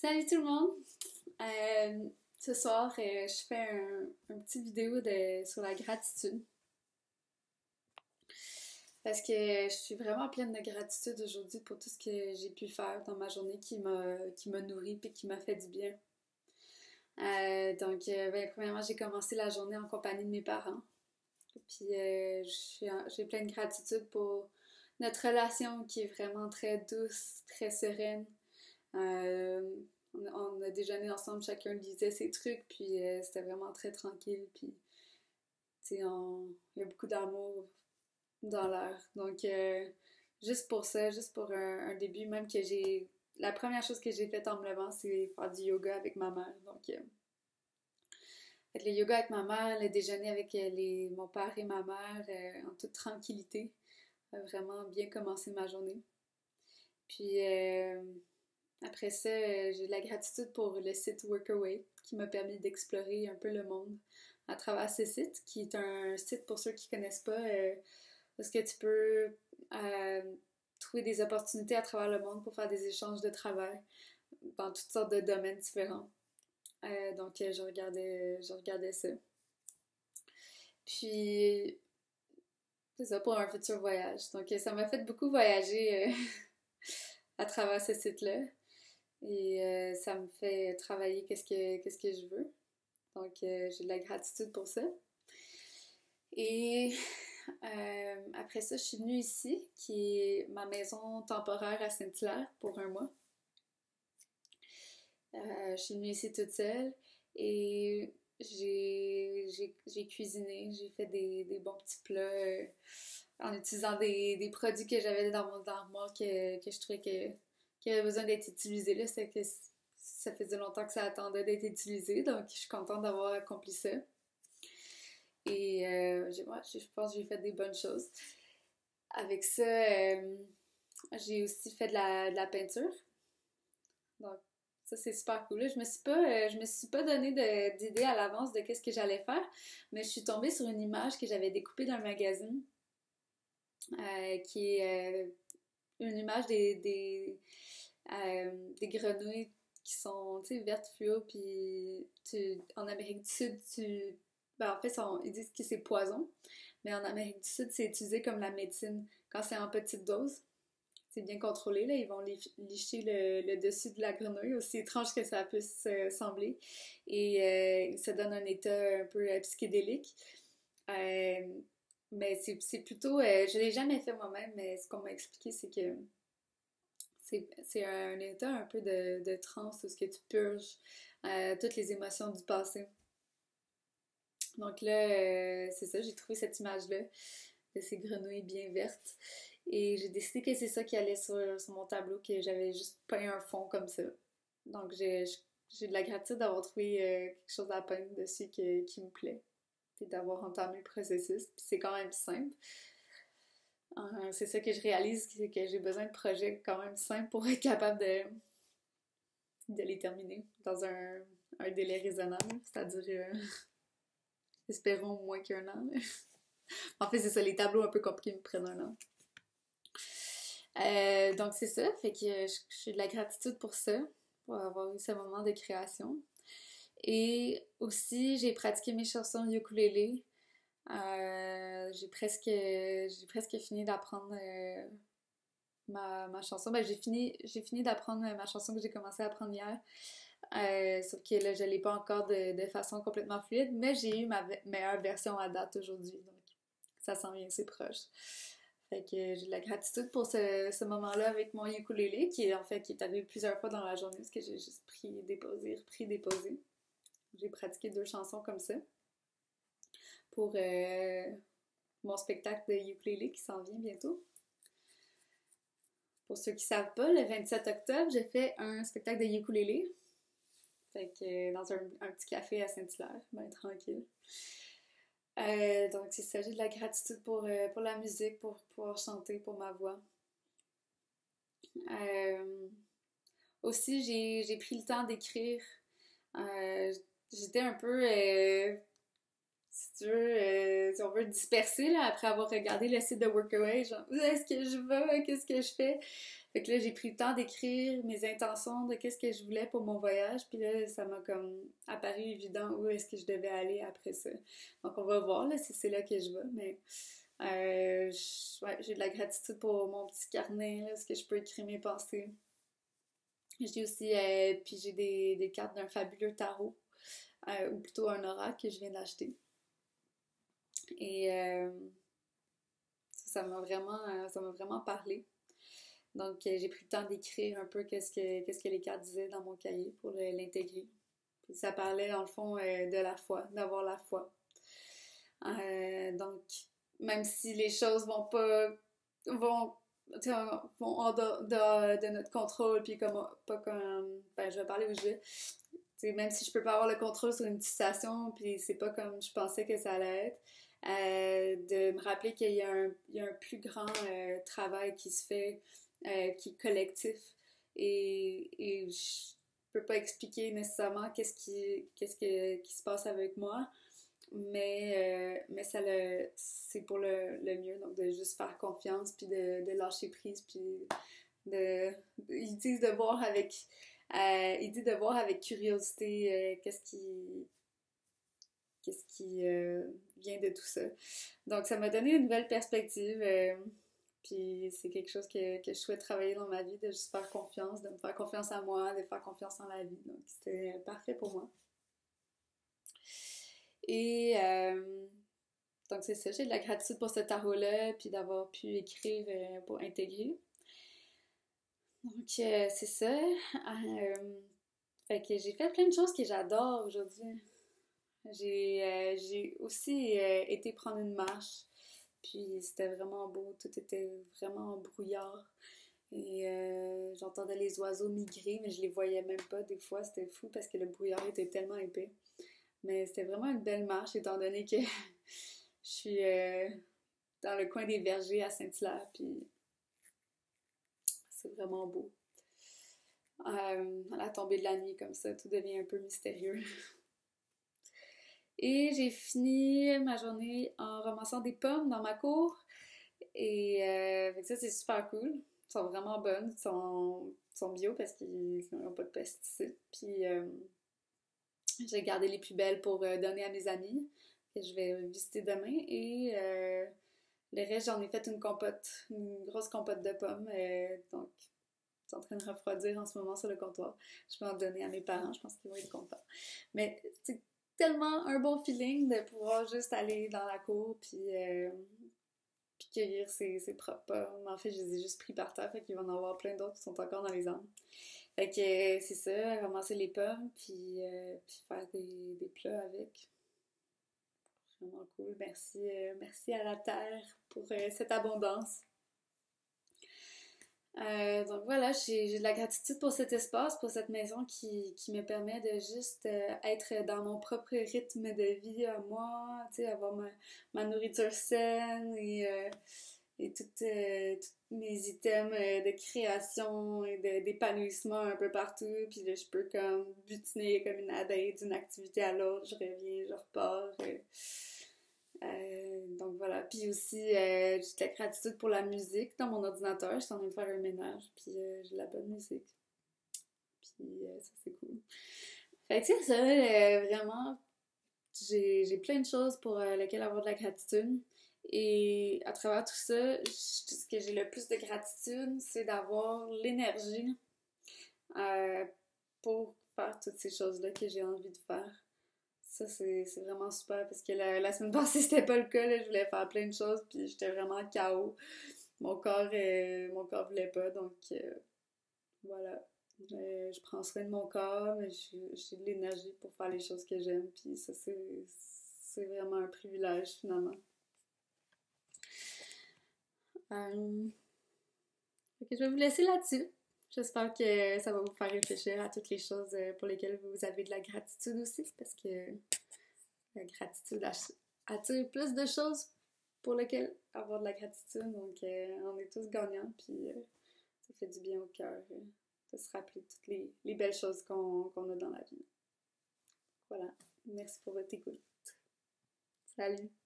Salut tout le monde! Ce soir, je fais un petit vidéo sur la gratitude parce que je suis vraiment pleine de gratitude aujourd'hui pour tout ce que j'ai pu faire dans ma journée qui m'a nourri et qui m'a fait du bien. Premièrement, j'ai commencé la journée en compagnie de mes parents. Puis j'ai plein de gratitude pour notre relation qui est vraiment très douce, très sereine. Euh, on a déjeuné ensemble, chacun lisait ses trucs, puis c'était vraiment très tranquille. Puis, tu sais, il y a beaucoup d'amour dans l'air. Donc, juste pour ça, juste pour un début, même que j'ai. La première chose que j'ai faite en me levant, c'est faire du yoga avec ma mère. Donc, fait le yoga avec ma mère, le déjeuner avec mon père et ma mère en toute tranquillité. Vraiment bien commencer ma journée. Puis, après ça, j'ai de la gratitude pour le site Workaway qui m'a permis d'explorer un peu le monde à travers ce site, qui est un site pour ceux qui ne connaissent pas, parce que tu peux trouver des opportunités à travers le monde pour faire des échanges de travail dans toutes sortes de domaines différents. Je regardais ça. Puis, c'est ça pour un futur voyage. Donc, ça m'a fait beaucoup voyager à travers ce site-là. Et ça me fait travailler qu'est-ce que je veux. Donc, j'ai de la gratitude pour ça. Et après ça, je suis venue ici, qui est ma maison temporaire à Saint-Hilaire pour un mois. Je suis venue ici toute seule et j'ai cuisiné, j'ai fait des bons petits plats en utilisant des produits que j'avais dans mon armoire que je trouvais qui avaient besoin d'être utilisés. Là, c'est que ça faisait longtemps que ça attendait d'être utilisé, donc je suis contente d'avoir accompli ça. Et je pense que j'ai fait des bonnes choses. Avec ça, j'ai aussi fait de la peinture. Donc, ça, c'est super cool. Là, je me suis pas donné d'idée à l'avance de qu'est-ce que j'allais faire, mais je suis tombée sur une image que j'avais découpée d'un magazine qui est une image des grenouilles qui sont, tu sais, vertes fluo, puis en Amérique du Sud, ben, en fait, ils disent que c'est poison, mais en Amérique du Sud, c'est utilisé comme la médecine quand c'est en petite dose. C'est bien contrôlé, là, ils vont licher le dessus de la grenouille, aussi étrange que ça puisse sembler, et ça donne un état un peu psychédélique. Euh, mais c'est plutôt, je l'ai jamais fait moi-même, mais ce qu'on m'a expliqué, c'est que c'est un état un peu de transe où ce que tu purges toutes les émotions du passé. Donc là, c'est ça, j'ai trouvé cette image-là de ces grenouilles bien vertes. Et j'ai décidé que c'est ça qui allait sur mon tableau, que j'avais juste peint un fond comme ça. Donc j'ai de la gratitude d'avoir trouvé quelque chose à peindre dessus qui me plaît. Puis d'avoir entamé le processus. Puis c'est quand même simple. C'est ça que je réalise, c'est que j'ai besoin de projets quand même simples pour être capable de les terminer dans un délai raisonnable, c'est-à-dire, espérons moins qu'un an. En fait, c'est ça, les tableaux un peu compliqués me prennent un an. Donc c'est ça, fait que j'ai de la gratitude pour ça, pour avoir eu ce moment de création. Et aussi, j'ai pratiqué mes chansons ukulélé. J'ai presque fini d'apprendre ma chanson. Ben, j'ai fini d'apprendre ma chanson que j'ai commencé à apprendre hier. Sauf que là, je l'ai pas encore de façon complètement fluide, mais j'ai eu ma meilleure version à date aujourd'hui. Donc, ça s'en vient assez proche. Fait que j'ai de la gratitude pour ce moment-là avec mon ukulélé, qui est arrivé plusieurs fois dans la journée, parce que j'ai juste pris, déposé, repris, déposé. J'ai pratiqué 2 chansons comme ça pour mon spectacle de ukulélé qui s'en vient bientôt. Pour ceux qui savent pas, le 27 octobre, j'ai fait un spectacle de ukulélé. Fait que dans un petit café à Saint-Hilaire, ben tranquille. Donc c'est ça, j'ai de la gratitude pour la musique, pour pouvoir chanter, pour ma voix. Euh, Aussi, j'ai pris le temps d'écrire. Euh, J'étais un peu si tu veux, si on veut disperser, là, après avoir regardé le site de Workaway, genre, où est-ce que je vais, qu'est-ce que je fais? Fait que là, j'ai pris le temps d'écrire mes intentions de qu'est-ce que je voulais pour mon voyage, puis là, ça m'a comme apparu évident où est-ce que je devais aller après ça. Donc, on va voir, là, si c'est là que je vais, mais ouais, j'ai de la gratitude pour mon petit carnet, là, ce que je peux écrire mes pensées. J'ai aussi, puis j'ai des cartes d'un fabuleux tarot, ou plutôt un oracle que je viens d'acheter. Et ça m'a vraiment parlé. Donc, j'ai pris le temps d'écrire un peu qu'est-ce que les cartes disaient dans mon cahier pour l'intégrer. Puis ça parlait, dans le fond, de la foi, d'avoir la foi. Donc, même si les choses vont pas, vont, vont en dehors de notre contrôle, puis comme, pas comme, ben, je vais parler où je vais. Même si je peux pas avoir le contrôle sur une situation, puis c'est pas comme je pensais que ça allait être, de me rappeler qu'il y a un plus grand travail qui se fait, qui est collectif. Et je peux pas expliquer nécessairement qui se passe avec moi, mais c'est pour le mieux, donc de juste faire confiance, puis de lâcher prise, puis ils disent de voir avec, il dit de voir avec curiosité qu'est-ce qui vient de tout ça. Donc ça m'a donné une nouvelle perspective, puis c'est quelque chose que je souhaite travailler dans ma vie, de juste faire confiance, de me faire confiance à moi, de faire confiance en la vie. Donc c'était parfait pour moi. Et donc c'est ça, j'ai de la gratitude pour ce tarot-là, puis d'avoir pu écrire pour intégrer. Donc c'est ça. Fait que j'ai fait plein de choses que j'adore aujourd'hui. J'ai aussi été prendre une marche, puis c'était vraiment beau, tout était vraiment brouillard. Et j'entendais les oiseaux migrer, mais je les voyais même pas des fois, c'était fou parce que le brouillard était tellement épais. Mais c'était vraiment une belle marche étant donné que je suis dans le coin des vergers à Saint-Hilaire, puis c'est vraiment beau. À la tombée de la nuit comme ça, tout devient un peu mystérieux. Et j'ai fini ma journée en ramassant des pommes dans ma cour. Et ça, c'est super cool. Elles sont vraiment bonnes. Sont bio parce qu'ils n'ont pas de pesticides. Puis j'ai gardé les plus belles pour donner à mes amis que je vais visiter demain. Et le reste, j'en ai fait une compote, une grosse compote de pommes. Donc, c'est en train de refroidir en ce moment sur le comptoir. Je vais en donner à mes parents. Je pense qu'ils vont être contents. Mais c'est tellement un bon feeling de pouvoir juste aller dans la cour puis cueillir ses propres pommes. En fait, je les ai juste pris par terre, fait qu'il va en avoir plein d'autres qui sont encore dans les arbres. Fait que c'est ça, ramasser les pommes, puis faire des plats avec. Vraiment cool. Merci, merci à la terre pour cette abondance. Donc voilà, j'ai de la gratitude pour cet espace, pour cette maison qui me permet de juste être dans mon propre rythme de vie à moi, tu sais, avoir ma nourriture saine et tous mes items de création et d'épanouissement un peu partout. Puis là, je peux comme butiner comme une abeille d'une activité à l'autre. Je reviens, je repars. Donc voilà. Puis aussi, j'ai de la gratitude pour la musique dans mon ordinateur. Je suis en train de faire un ménage, puis j'ai de la bonne musique. Puis ça, c'est cool. Fait que c'est ça, vraiment, j'ai plein de choses pour lesquelles avoir de la gratitude. Et à travers tout ça, ce que j'ai le plus de gratitude, c'est d'avoir l'énergie euh, pour faire toutes ces choses-là que j'ai envie de faire. Ça, c'est vraiment super parce que la semaine passée, c'était pas le cas. Là, je voulais faire plein de choses, puis j'étais vraiment KO. Mon corps voulait pas, donc voilà. Je prends soin de mon corps, mais j'ai de l'énergie pour faire les choses que j'aime, puis ça, c'est vraiment un privilège finalement. Euh, je vais vous laisser là-dessus. J'espère que ça va vous faire réfléchir à toutes les choses pour lesquelles vous avez de la gratitude aussi, parce que la gratitude attire plus de choses pour lesquelles avoir de la gratitude. Donc, on est tous gagnants, puis ça fait du bien au cœur de se rappeler toutes les belles choses qu'on a dans la vie. Voilà. Merci pour votre écoute. Salut!